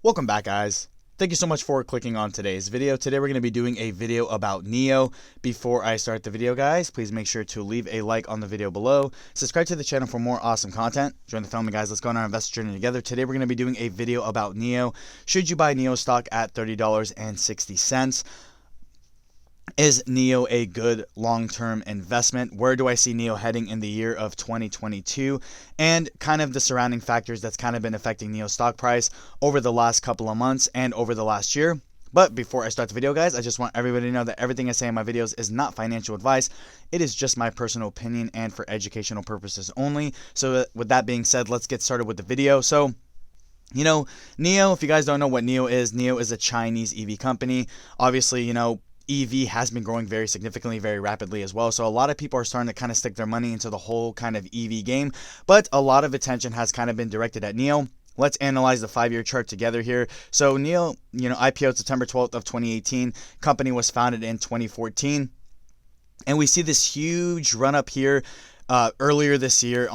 Welcome back, guys. Thank you so much for clicking on today's video. Today we're going to be doing a video about Nio. Before I start the video, guys, please make sure to leave a like on the video below. Subscribe to the channel for more awesome content. Join the family, guys. Let's go on our investor journey together. Today we're going to be doing a video about Nio. Should you buy Nio stock at $30.60? Is Nio a good long-term investment? Where do I see Nio heading in the year of 2022? And kind of the surrounding factors that's kind of been affecting Nio stock price over the last couple of months and over the last year. But before I start the video, guys, I just want everybody to know that everything I say in my videos is not financial advice. It is just my personal opinion and for educational purposes only. So with that being said, let's get started with the video. So, Nio, if you guys don't know what Nio is a Chinese EV company. Obviously, EV has been growing very significantly, very rapidly as well. So a lot of people are starting to kind of stick their money into the whole kind of EV game, but a lot of attention has kind of been directed at Nio. Let's analyze the 5-year chart together here. So Nio, IPO'd September 12th of 2018. Company was founded in 2014. And we see this huge run up here earlier this year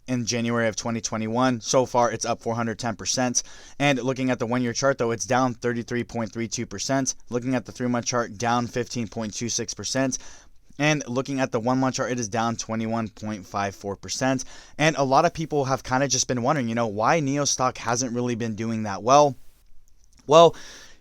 in January of 2021. So far, it's up 410%. And looking at the 1-year chart, though, it's down 33.32%. Looking at the 3-month chart, down 15.26%. And looking at the 1-month chart, it is down 21.54%. And a lot of people have kind of just been wondering, why Nio stock hasn't really been doing that well. Well,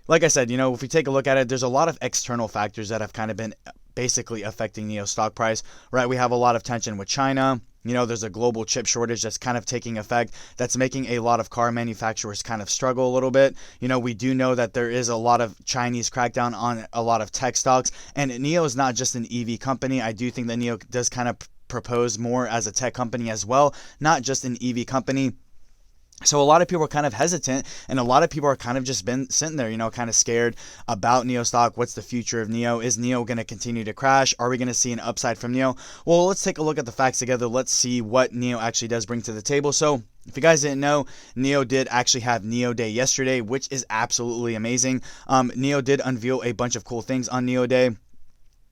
like I said, if we take a look at it, there's a lot of external factors that have kind of been basically affecting Nio stock price, right? We have a lot of tension with China. There's a global chip shortage that's kind of taking effect. That's making a lot of car manufacturers kind of struggle a little bit. We do know that there is a lot of Chinese crackdown on a lot of tech stocks. And Nio is not just an EV company. I do think that Nio does kind of propose more as a tech company as well, not just an EV company. So a lot of people are kind of hesitant, and a lot of people are kind of just been sitting there, kind of scared about Nio stock. What's the future of Nio? Is Nio going to continue to crash? Are we going to see an upside from Nio? Well, let's take a look at the facts together. Let's see what Nio actually does bring to the table. So if you guys didn't know, Nio did actually have Nio Day yesterday, which is absolutely amazing. Nio did unveil a bunch of cool things on Nio Day.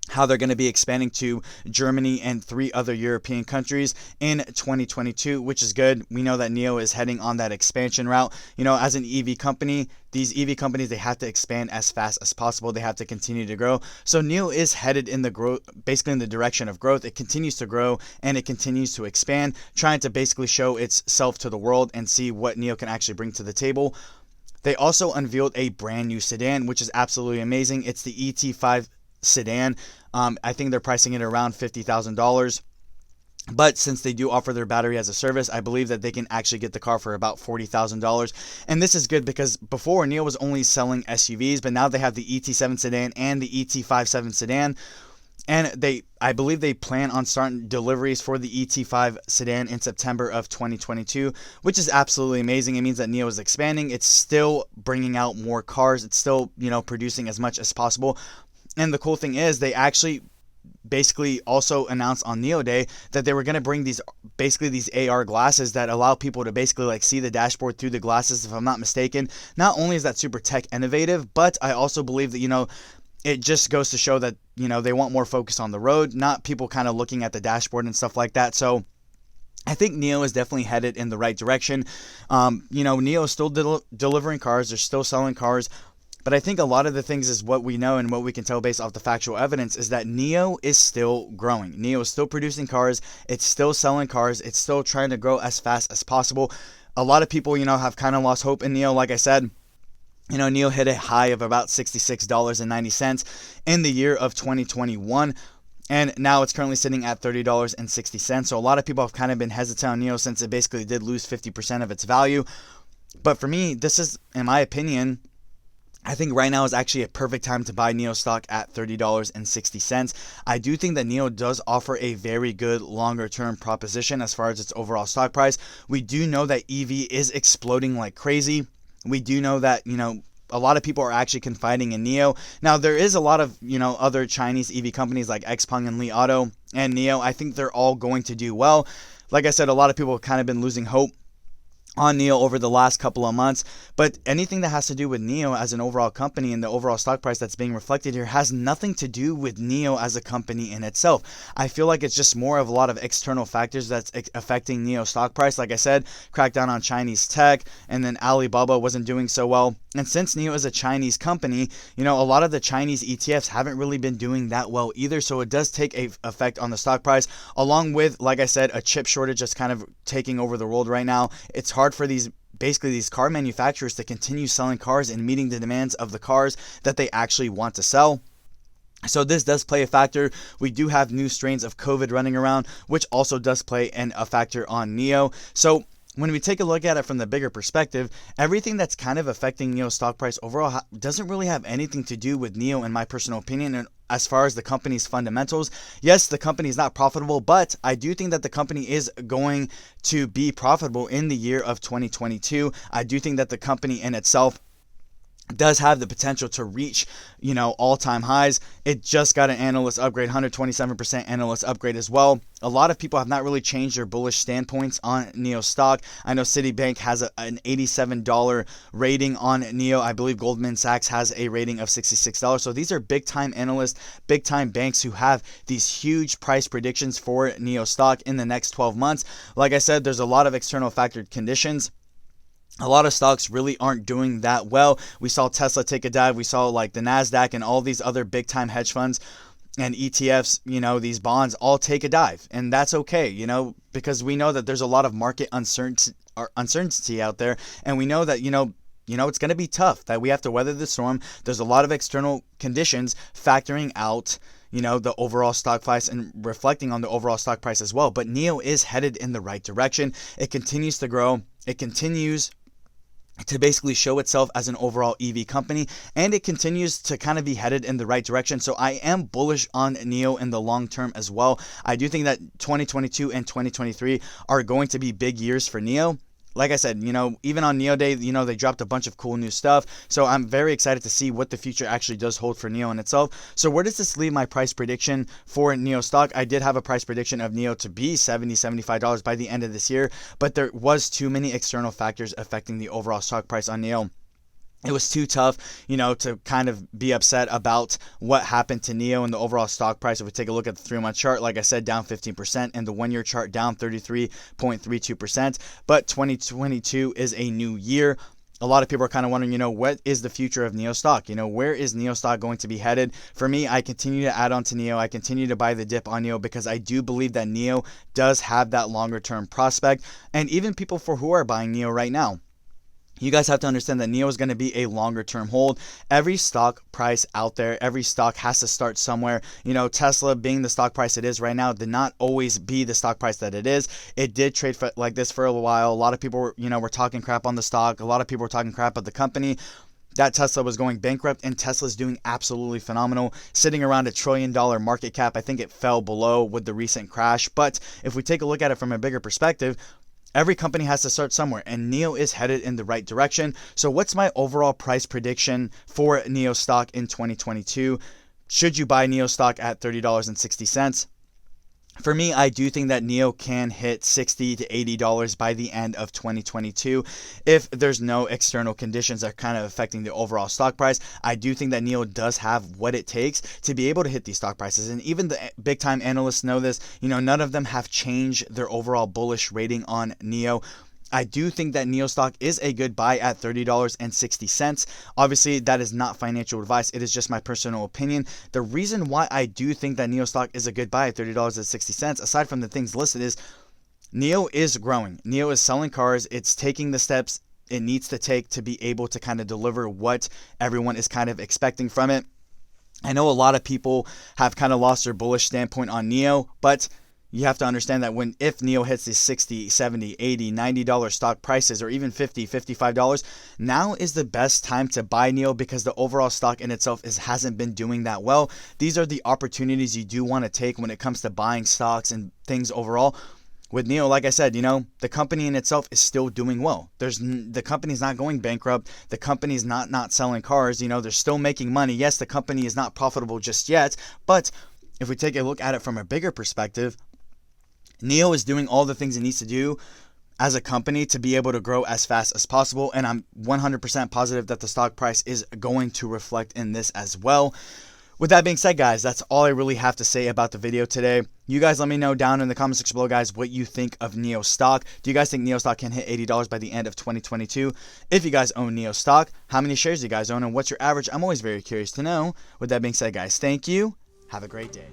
How they're going to be expanding to Germany and 3 other European countries in 2022, which is good. We know that Nio is heading on that expansion route. As an EV company, these EV companies, they have to expand as fast as possible. They have to continue to grow. So Nio is headed in the growth, basically in the direction of growth. It continues to grow and it continues to expand, trying to basically show itself to the world and see what Nio can actually bring to the table. They also unveiled a brand new sedan, which is absolutely amazing. It's the ET5 sedan. I think they're pricing it around $50,000. But since they do offer their battery as a service, I believe that they can actually get the car for about $40,000. And this is good because before Nio was only selling SUVs, but now they have the ET7 sedan and the ET57 sedan. And I believe they plan on starting deliveries for the ET5 sedan in September of 2022, which is absolutely amazing. It means that Nio is expanding. It's still bringing out more cars. It's still, producing as much as possible. And the cool thing is they actually basically also announced on Nio Day that they were going to bring these AR glasses that allow people to basically see the dashboard through the glasses, if I'm not mistaken. Not only is that super tech innovative, but I also believe that, it just goes to show that, they want more focus on the road, not people kind of looking at the dashboard and stuff like that. So I think Nio is definitely headed in the right direction. Nio is still delivering cars. They're still selling cars. But I think a lot of the things is what we know and what we can tell based off the factual evidence is that Nio is still growing. Nio is still producing cars. It's still selling cars. It's still trying to grow as fast as possible. A lot of people, have kind of lost hope in Nio. Like I said, Nio hit a high of about $66.90 in the year of 2021. And now it's currently sitting at $30.60. So a lot of people have kind of been hesitant on Nio since it basically did lose 50% of its value. But for me, this is, in my opinion, I think right now is actually a perfect time to buy Nio stock at $30.60. I do think that Nio does offer a very good longer term proposition as far as its overall stock price. We do know that EV is exploding like crazy. We do know that, a lot of people are actually confiding in Nio. Now, there is a lot of, other Chinese EV companies like XPeng and Li Auto and Nio. I think they're all going to do well. Like I said, a lot of people have kind of been losing hope on Nio over the last couple of months. But anything that has to do with Nio as an overall company and the overall stock price that's being reflected here has nothing to do with Nio as a company in itself. I feel like it's just more of a lot of external factors that's affecting Nio stock price. Like I said, crackdown on Chinese tech, and then Alibaba wasn't doing so well. And since Nio is a Chinese company, a lot of the Chinese ETFs haven't really been doing that well either. So it does take a effect on the stock price, along with, like I said, a chip shortage that's kind of taking over the world right now. It's hard for these car manufacturers to continue selling cars and meeting the demands of the cars that they actually want to sell. So this does play a factor. We do have new strains of COVID running around, which also does play a factor on Nio. So when we take a look at it from the bigger perspective, everything that's kind of affecting Nio stock price overall doesn't really have anything to do with Nio, in my personal opinion. And as far as the company's fundamentals, yes, the company is not profitable, but I do think that the company is going to be profitable in the year of 2022. I do think that the company in itself does have the potential to reach, all-time highs. It just got an analyst upgrade, 127% analyst upgrade as well. A lot of people have not really changed their bullish standpoints on Nio stock. I know Citibank has an $87 rating on Nio. I believe Goldman Sachs has a rating of $66. So these are big-time analysts, big-time banks who have these huge price predictions for Nio stock in the next 12 months. Like I said, there's a lot of external factor conditions. A lot of stocks really aren't doing that well. We saw Tesla take a dive. We saw like the NASDAQ and all these other big time hedge funds and ETFs, these bonds all take a dive. And that's okay, because we know that there's a lot of market uncertainty out there. And we know that, it's going to be tough, that we have to weather the storm. There's a lot of external conditions factoring out the overall stock price and reflecting on the overall stock price as well. But Nio is headed in the right direction. It continues to grow. It continues to basically show itself as an overall EV company, and it continues to kind of be headed in the right direction. So I am bullish on Nio in the long term as well. I do think that 2022 and 2023 are going to be big years for Nio. Like I said, even on Nio Day, they dropped a bunch of cool new stuff. So I'm very excited to see what the future actually does hold for Nio in itself. So where does this leave my price prediction for Nio stock? I did have a price prediction of Nio to be $70, $75 by the end of this year, but there was too many external factors affecting the overall stock price on Nio. It was too tough, to kind of be upset about what happened to Nio and the overall stock price. If we take a look at the 3-month chart, like I said, down 15%, and the 1-year chart down 33.32%. But 2022 is a new year. A lot of people are kind of wondering, what is the future of Nio stock? Where is Nio stock going to be headed? For me, I continue to add on to Nio. I continue to buy the dip on Nio because I do believe that Nio does have that longer term prospect. And even people who are buying Nio right now, you guys have to understand that Nio is going to be a longer term hold. Every stock price out there, every stock has to start somewhere. Tesla being the stock price it is right now did not always be the stock price that it is. It did trade like this for a while. A lot of people were talking crap on the stock. A lot of people were talking crap at the company. That Tesla was going bankrupt, and Tesla's doing absolutely phenomenal, sitting around $1 trillion market cap. I think it fell below with the recent crash. But if we take a look at it from a bigger perspective, every company has to start somewhere, and Nio is headed in the right direction. So what's my overall price prediction for Nio stock in 2022? Should you buy Nio stock at $30.60? For me, I do think that Nio can hit $60 to $80 by the end of 2022 if there's no external conditions that are kind of affecting the overall stock price. I do think that Nio does have what it takes to be able to hit these stock prices. And even the big time analysts know this. None of them have changed their overall bullish rating on Nio. I do think that Nio stock is a good buy at $30.60. Obviously, that is not financial advice. It is just my personal opinion. The reason why I do think that Nio stock is a good buy at $30.60, aside from the things listed, is Nio is growing. Nio is selling cars. It's taking the steps it needs to take to be able to kind of deliver what everyone is kind of expecting from it. I know a lot of people have kind of lost their bullish standpoint on Nio, but you have to understand that if Nio hits these $60, $70, $80, $90 stock prices, or even $50, $55, now is the best time to buy Nio because the overall stock in itself hasn't been doing that well. These are the opportunities you do want to take when it comes to buying stocks and things overall. With Nio, like I said, the company in itself is still doing well. The company's not going bankrupt. The company's not selling cars. They're still making money. Yes, the company is not profitable just yet, but if we take a look at it from a bigger perspective, Nio is doing all the things it needs to do as a company to be able to grow as fast as possible, and I'm 100% positive that the stock price is going to reflect in this as well. With that being said, guys, that's all I really have to say about the video today. You guys let me know down in the comment section below, guys, what you think of Nio Stock. Do you guys think Nio Stock can hit $80 by the end of 2022? If you guys own Nio Stock, how many shares do you guys own and what's your average? I'm always very curious to know. With that being said, guys, thank you. Have a great day.